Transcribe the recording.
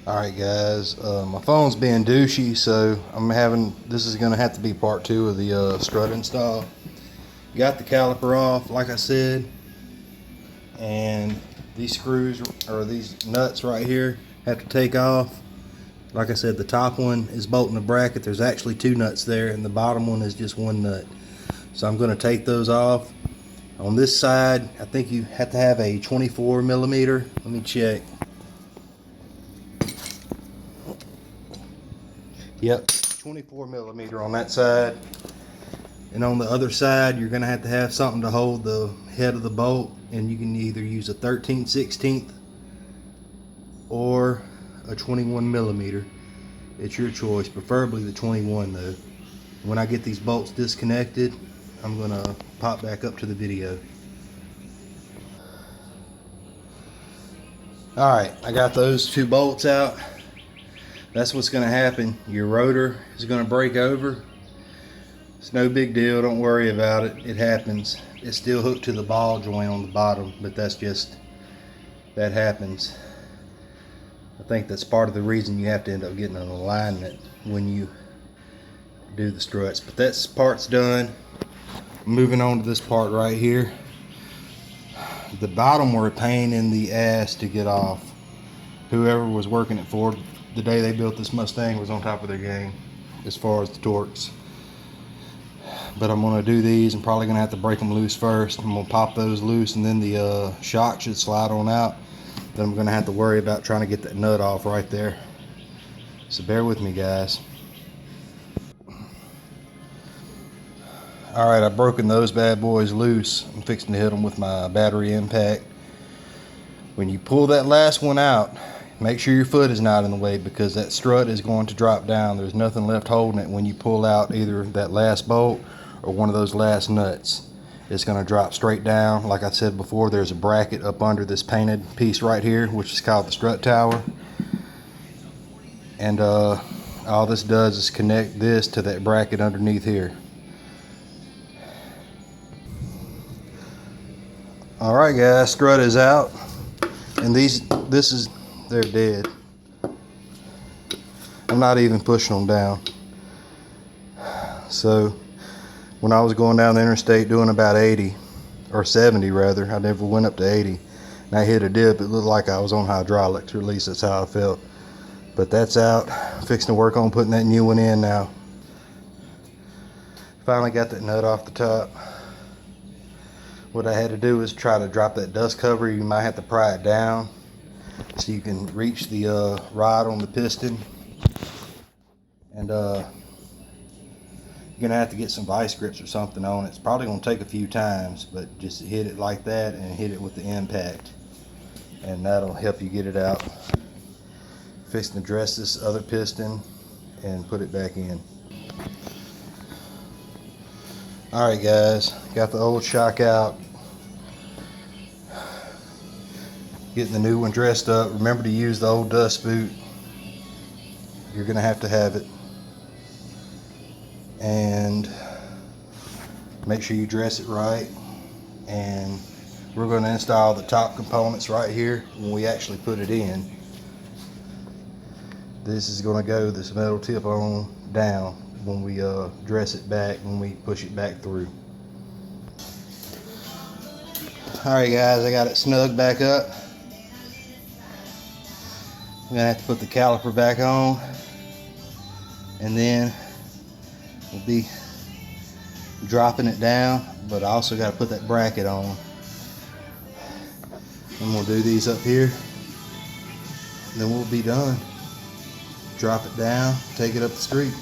Alright guys, my phone's being douchey, so this is going to have to be part 2 of the strut install. Got the caliper off, like I said, and these screws, or these nuts right here, have to take off. Like I said, the top one is bolting the bracket. There's actually 2 nuts there, and the bottom one is just 1 nut. So I'm going to take those off. On this side, I think you have to have a 24 millimeter. Let me check. Yep, 24 millimeter on that side. And on the other side, you're going to have something to hold the head of the bolt, and you can either use a 13/16 or a 21 millimeter. It's your choice, preferably the 21 though. When I get these bolts disconnected, I'm going to pop back up to the video. Alright, I got those 2 bolts out. That's what's going to happen. Your rotor is going to break over. It's no big deal, don't worry about it. It happens. It's still hooked to the ball joint on the bottom, but that happens. I think that's part of the reason you have to end up getting an alignment when you do the struts. But that part's done. Moving on to this part right here. The bottom were a pain in the ass to get off. Whoever was working at Ford the day they built this Mustang was on top of their game as far as the torques. But I'm going to do these. I'm probably going to have to break them loose first. I'm going to pop those loose, and then the shock should slide on out. Then I'm going to have to worry about trying to get that nut off right there. So bear with me, guys. Alright, I've broken those bad boys loose. I'm fixing to hit them with my battery impact. When you pull that last one out, make sure your foot is not in the way, because that strut is going to drop down. There's nothing left holding it when you pull out either that last bolt or one of those last nuts. It's going to drop straight down. Like I said before, there's a bracket up under this painted piece right here, which is called the strut tower. And all this does is connect this to that bracket underneath here. Alright guys, strut is out. And they're dead. I'm not even pushing them down. So when I was going down the interstate doing about 80 or 70 rather, I never went up to 80, and I hit a dip. It looked like I was on hydraulics, or at least that's how I felt. But that's out. Fixing to work on putting that new one in now. Finally got that nut off the top. What I had to do is try to drop that dust cover. You might have to pry it down so you can reach the rod on the piston. And you're gonna have to get some vice grips or something on it. It's probably gonna take a few times, but just hit it like that and hit it with the impact, and that'll help you get it out. Fixing to dress this other piston and put it back in. Alright guys, got the old shock out. Getting the new one dressed up. Remember to use the old dust boot. You're gonna have to have it. And make sure you dress it right. And we're going to install the top components right here when we actually put it in. This is going to go this metal tip on down when we dress it back, when we push it back through. Alright guys, I got it snug back up. I'm going to have to put the caliper back on, and then we'll be dropping it down, but I also got to put that bracket on. I'm going to do these up here, and then we'll be done. Drop it down, take it up the street.